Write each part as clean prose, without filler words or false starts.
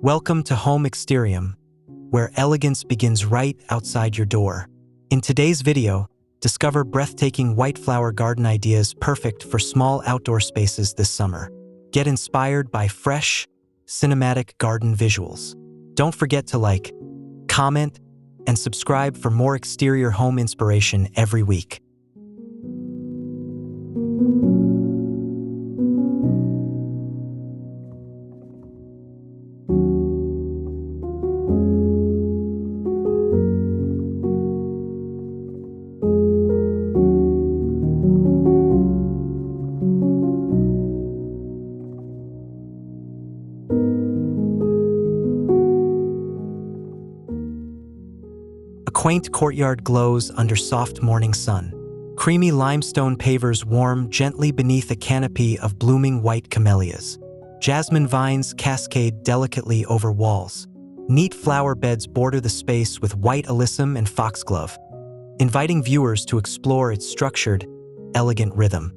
Welcome to Home Exterium, where elegance begins right outside your door. In today's video, discover breathtaking white flower garden ideas perfect for small outdoor spaces this summer. Get inspired by fresh, cinematic garden visuals. Don't forget to like, comment, and subscribe for more exterior home inspiration every week. A quaint courtyard glows under soft morning sun. Creamy limestone pavers warm gently beneath a canopy of blooming white camellias. Jasmine vines cascade delicately over walls. Neat flower beds border the space with white alyssum and foxglove, inviting viewers to explore its structured, elegant rhythm.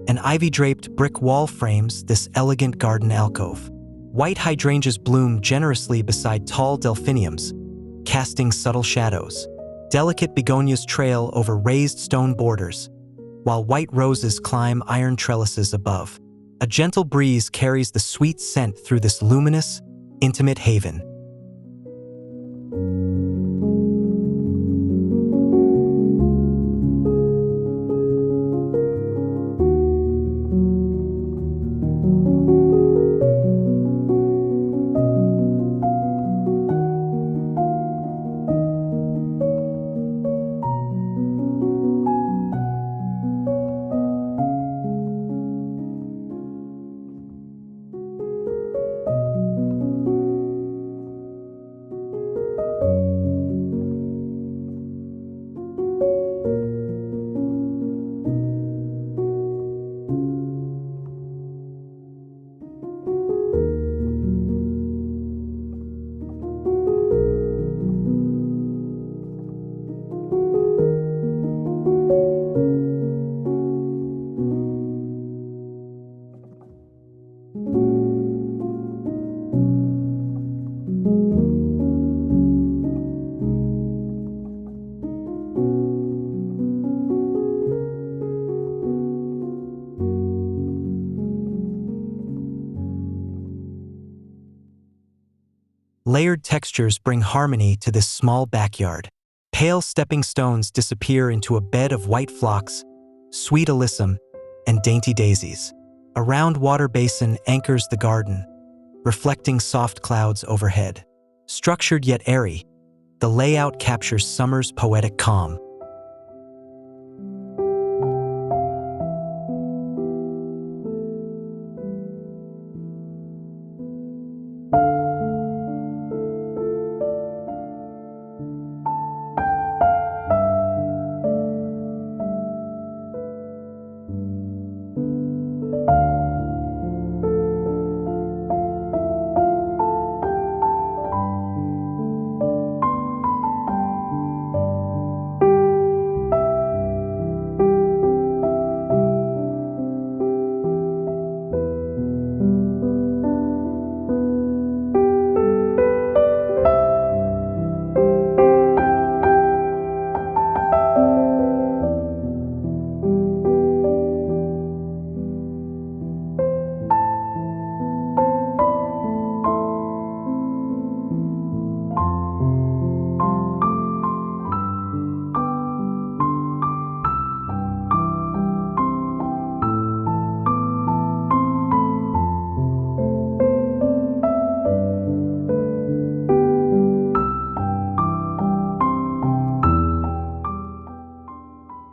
An ivy-draped brick wall frames this elegant garden alcove. White hydrangeas bloom generously beside tall delphiniums, casting subtle shadows. Delicate begonias trail over raised stone borders, while white roses climb iron trellises above. A gentle breeze carries the sweet scent through this luminous, intimate haven. Layered textures bring harmony to this small backyard. Pale stepping stones disappear into a bed of white phlox, sweet alyssum, and dainty daisies. A round water basin anchors the garden, reflecting soft clouds overhead. Structured yet airy, the layout captures summer's poetic calm.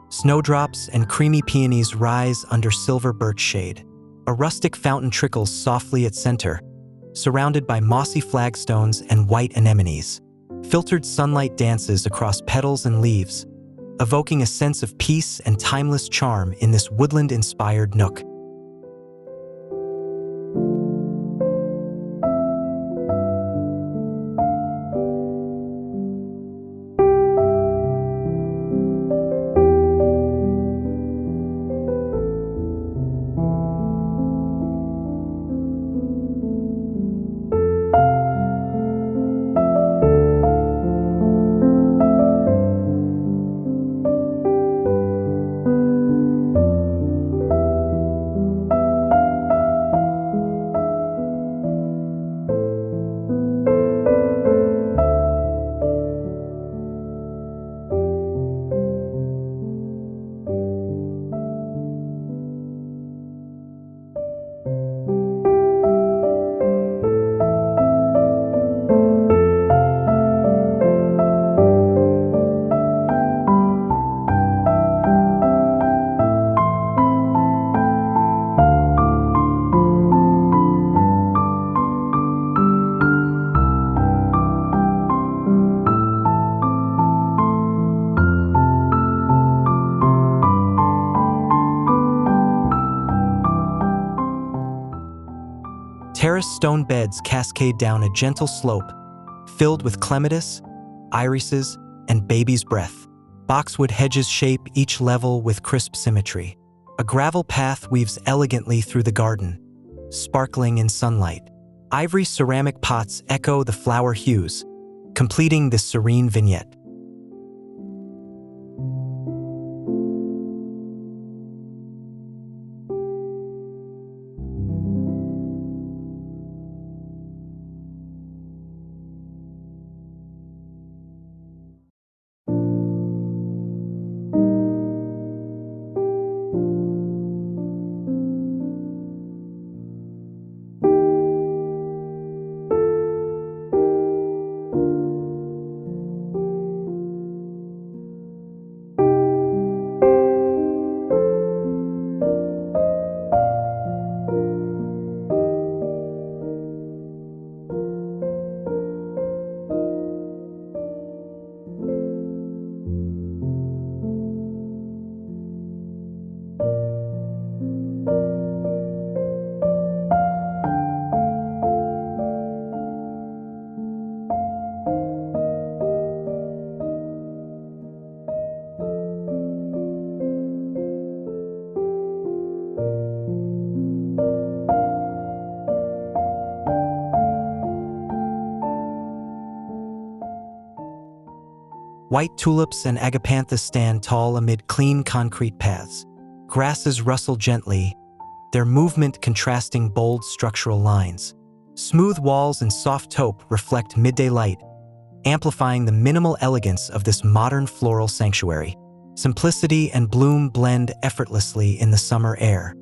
Snowdrops and creamy peonies rise under silver birch shade. A rustic fountain trickles softly at center, surrounded by mossy flagstones and white anemones. Filtered sunlight dances across petals and leaves, evoking a sense of peace and timeless charm in this woodland-inspired nook. Terrace stone beds cascade down a gentle slope, filled with clematis, irises, and baby's breath. Boxwood hedges shape each level with crisp symmetry. A gravel path weaves elegantly through the garden, sparkling in sunlight. Ivory ceramic pots echo the flower hues, completing this serene vignette. White tulips and agapanthus stand tall amid clean concrete paths. Grasses rustle gently, their movement contrasting bold structural lines. Smooth walls and soft taupe reflect midday light, amplifying the minimal elegance of this modern floral sanctuary. Simplicity and bloom blend effortlessly in the summer air.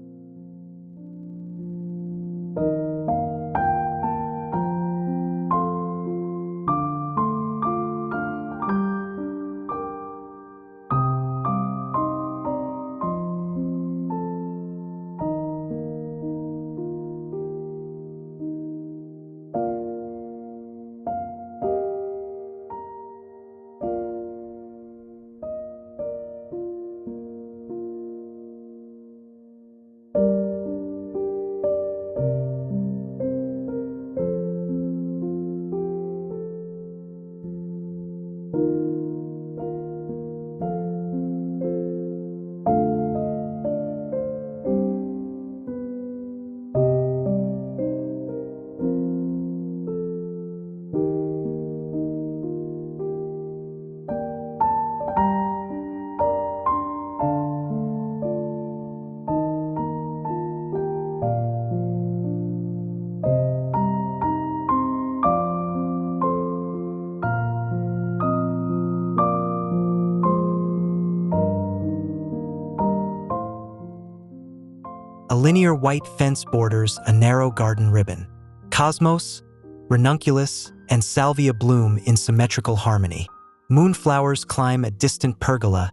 A linear white fence borders a narrow garden ribbon. Cosmos, ranunculus, and salvia bloom in symmetrical harmony. Moonflowers climb a distant pergola,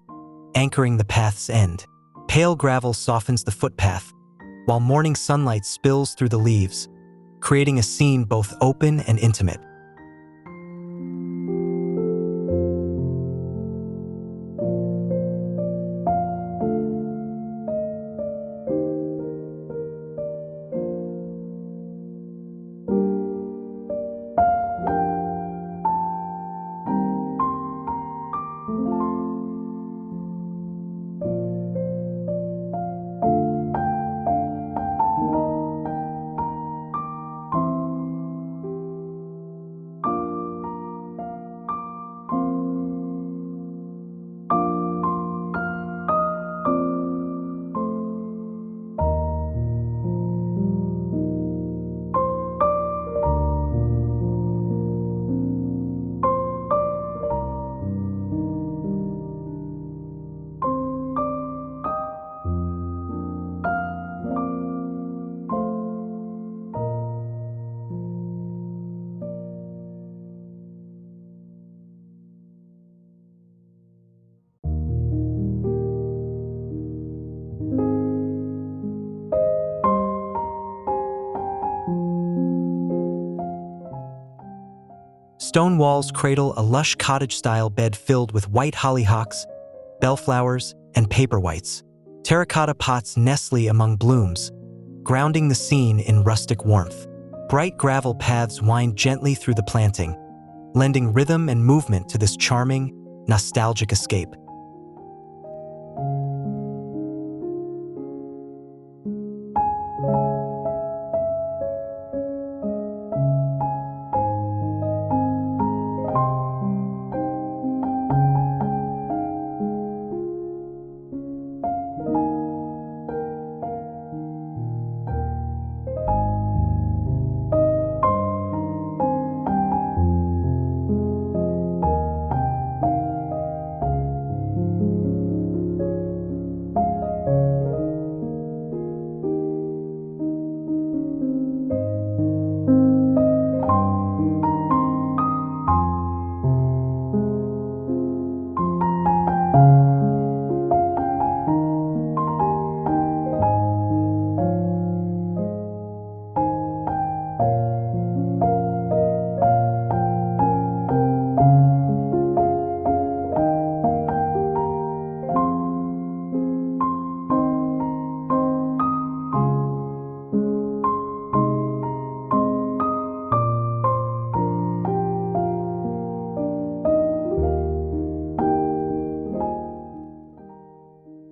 anchoring the path's end. Pale gravel softens the footpath, while morning sunlight spills through the leaves, creating a scene both open and intimate. Stone walls cradle a lush cottage-style bed filled with white hollyhocks, bellflowers, and paperwhites. Terracotta pots nestle among blooms, grounding the scene in rustic warmth. Bright gravel paths wind gently through the planting, lending rhythm and movement to this charming, nostalgic escape.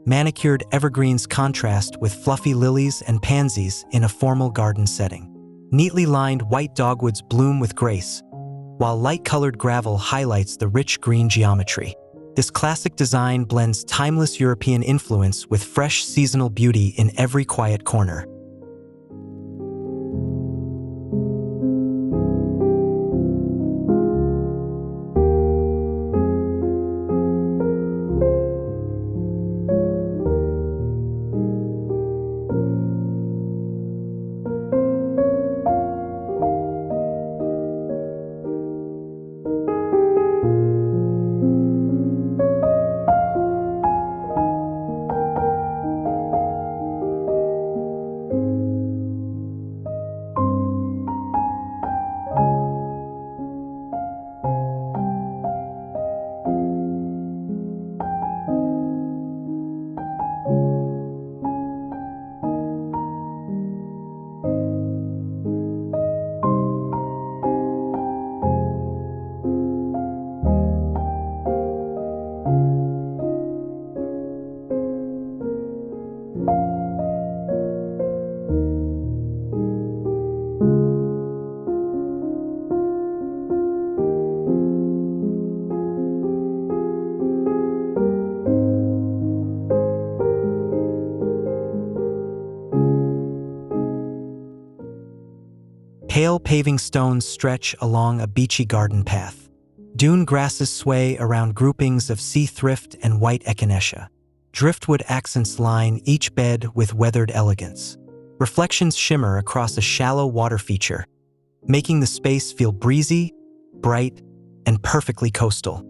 Manicured evergreens contrast with fluffy lilies and pansies in a formal garden setting. Neatly lined white dogwoods bloom with grace, while light-colored gravel highlights the rich green geometry. This classic design blends timeless European influence with fresh seasonal beauty in every quiet corner. Pale paving stones stretch along a beachy garden path. Dune grasses sway around groupings of sea thrift and white echinacea. Driftwood accents line each bed with weathered elegance. Reflections shimmer across a shallow water feature, making the space feel breezy, bright, and perfectly coastal.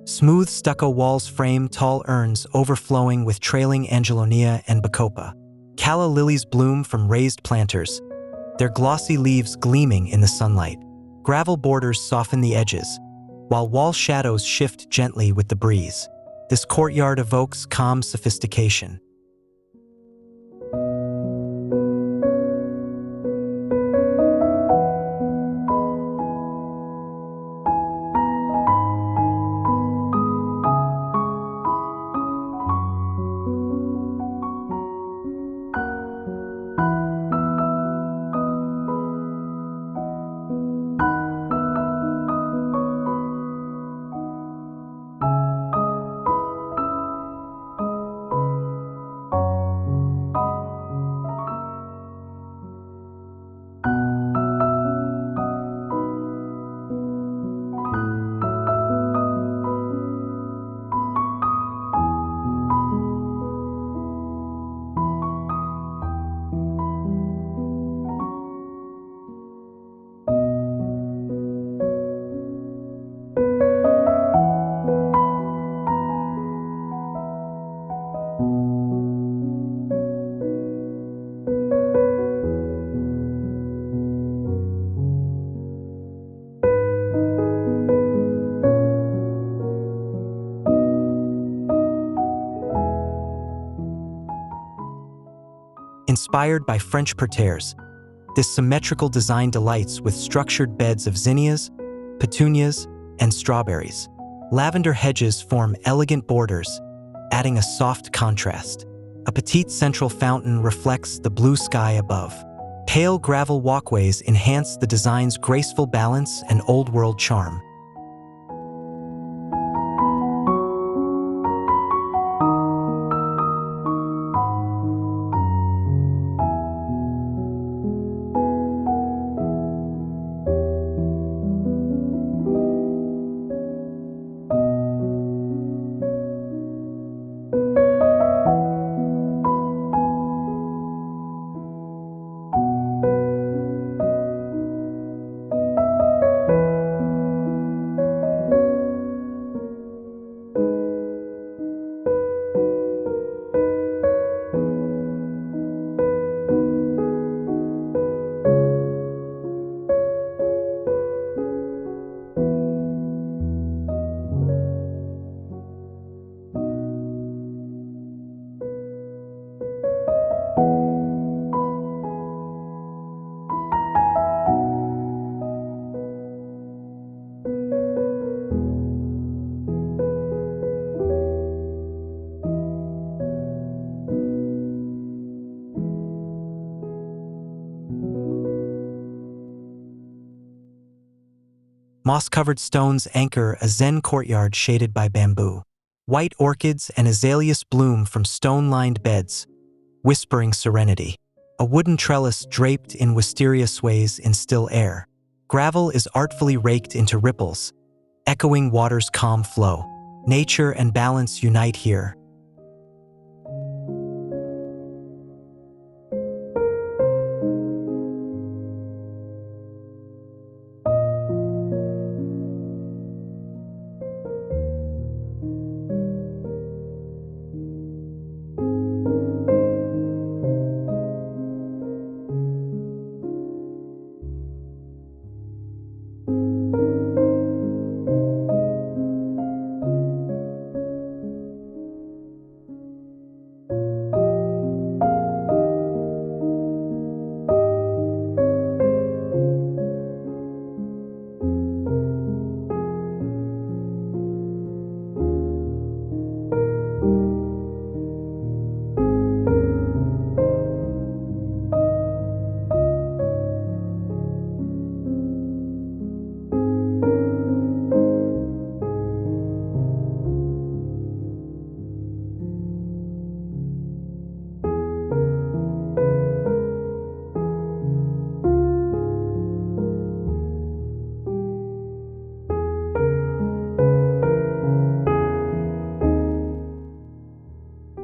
Smooth stucco walls frame tall urns overflowing with trailing angelonia and bacopa. Calla lilies bloom from raised planters, their glossy leaves gleaming in the sunlight. Gravel borders soften the edges, while wall shadows shift gently with the breeze. This courtyard evokes calm sophistication. Inspired by French parterres, this symmetrical design delights with structured beds of zinnias, petunias, and strawberries. Lavender hedges form elegant borders, adding a soft contrast. A petite central fountain reflects the blue sky above. Pale gravel walkways enhance the design's graceful balance and old-world charm. Moss-covered stones anchor a zen courtyard shaded by bamboo. White orchids and azaleas bloom from stone-lined beds, whispering serenity. A wooden trellis draped in wisteria sways in still air. Gravel is artfully raked into ripples, echoing water's calm flow. Nature and balance unite here.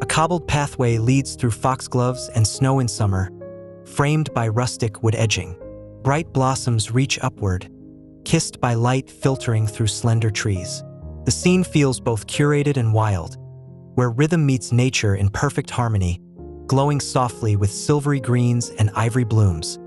A cobbled pathway leads through foxgloves and snow in summer, framed by rustic wood edging. Bright blossoms reach upward, kissed by light filtering through slender trees. The scene feels both curated and wild, where rhythm meets nature in perfect harmony, glowing softly with silvery greens and ivory blooms.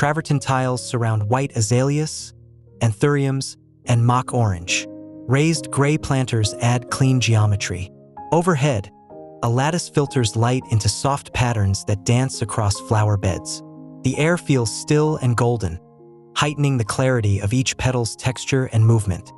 Travertine tiles surround white azaleas, anthuriums, and mock orange. Raised gray planters add clean geometry. Overhead, a lattice filters light into soft patterns that dance across flower beds. The air feels still and golden, heightening the clarity of each petal's texture and movement.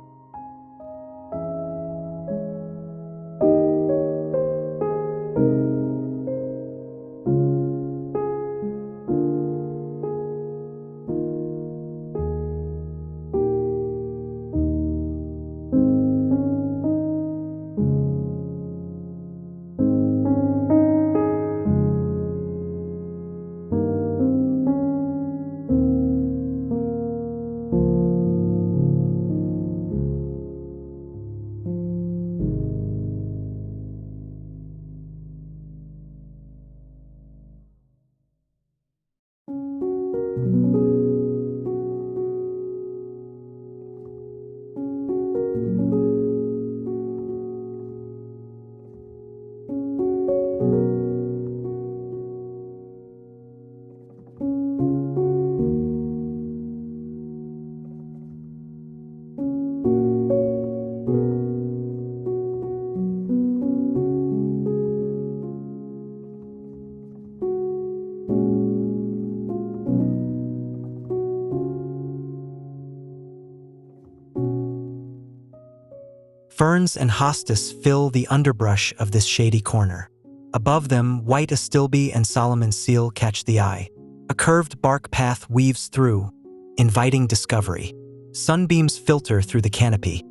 Ferns and hostas fill the underbrush of this shady corner. Above them, white astilbe and Solomon's seal catch the eye. A curved bark path weaves through, inviting discovery. Sunbeams filter through the canopy,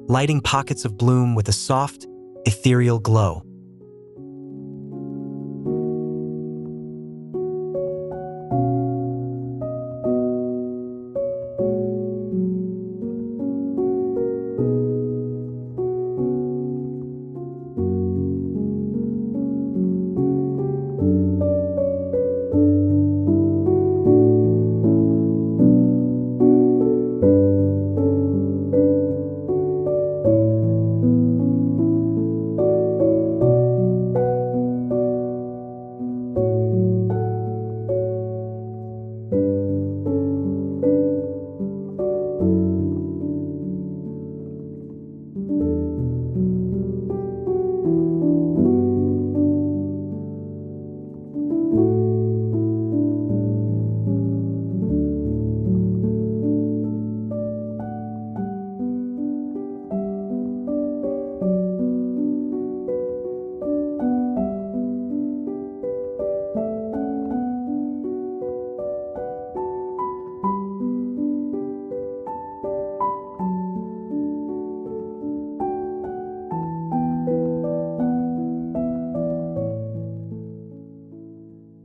lighting pockets of bloom with a soft, ethereal glow.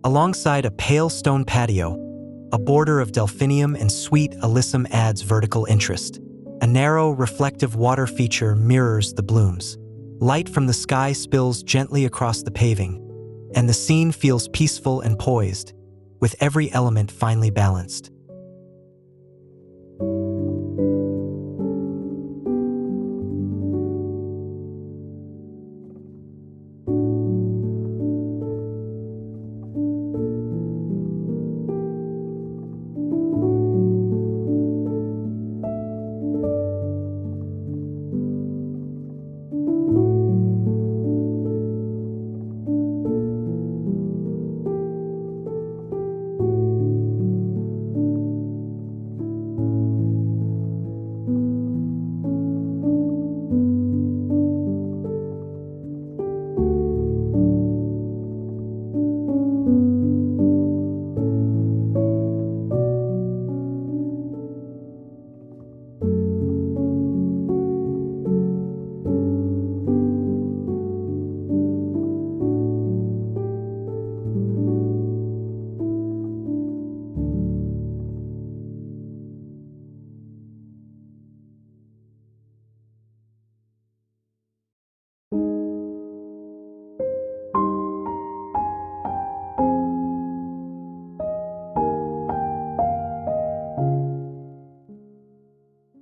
Alongside a pale stone patio, a border of delphinium and sweet alyssum adds vertical interest. A narrow, reflective water feature mirrors the blooms. Light from the sky spills gently across the paving, and the scene feels peaceful and poised, with every element finely balanced.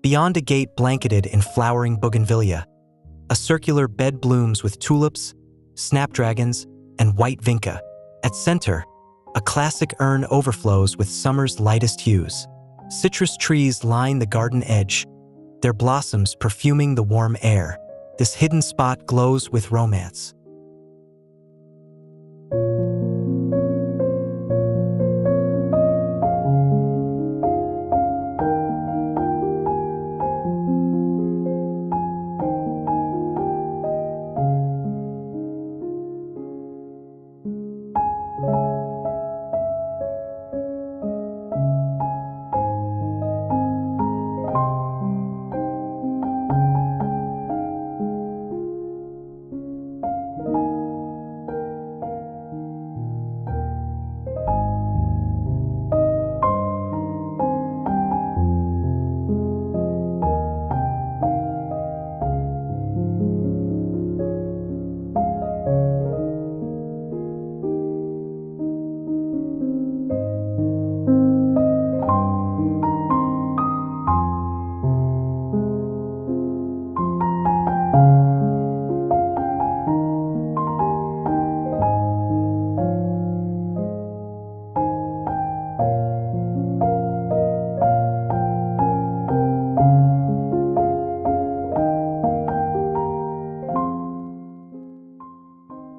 Beyond a gate blanketed in flowering bougainvillea, a circular bed blooms with tulips, snapdragons, and white vinca. At center, A classic urn overflows with summer's lightest hues. Citrus trees line the garden edge, their blossoms perfuming the warm air. This hidden spot glows with romance.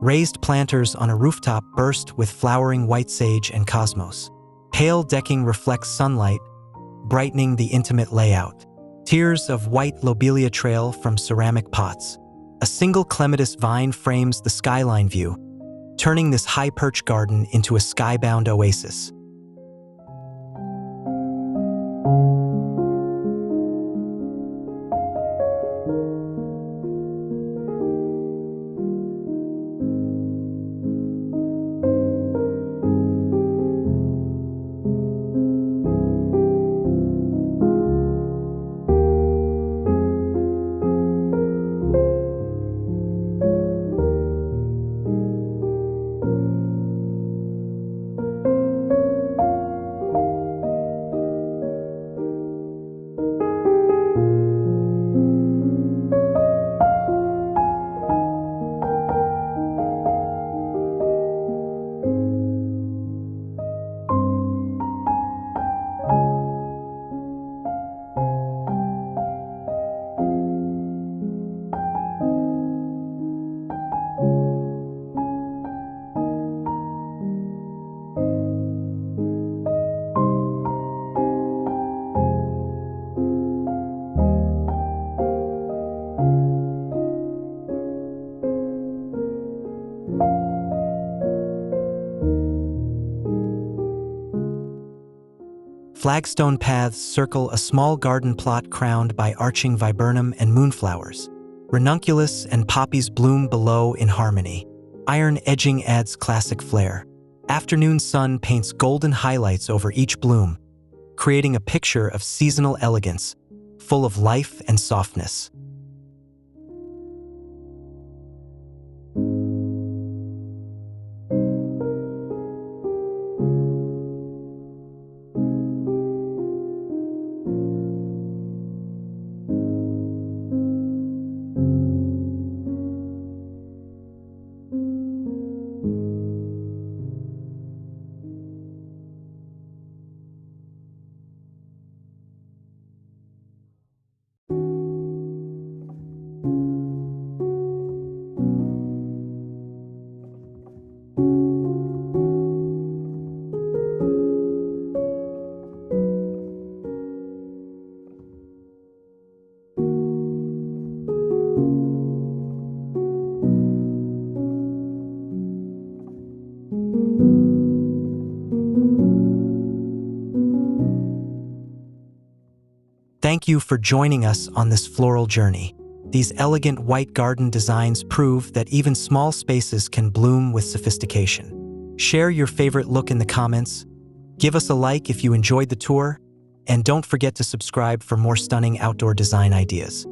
Raised planters on a rooftop burst with flowering white sage and cosmos. Pale decking reflects sunlight, brightening the intimate layout. Tiers of white lobelia trail from ceramic pots. A single clematis vine frames the skyline view, turning this high-perch garden into a skybound oasis. Flagstone paths circle a small garden plot crowned by arching viburnum and moonflowers. Ranunculus and poppies bloom below in harmony. Iron edging adds classic flair. Afternoon sun paints golden highlights over each bloom, creating a picture of seasonal elegance, full of life and softness. Thank you for joining us on this floral journey. These elegant white garden designs prove that even small spaces can bloom with sophistication. Share your favorite look in the comments, give us a like if you enjoyed the tour, and don't forget to subscribe for more stunning outdoor design ideas.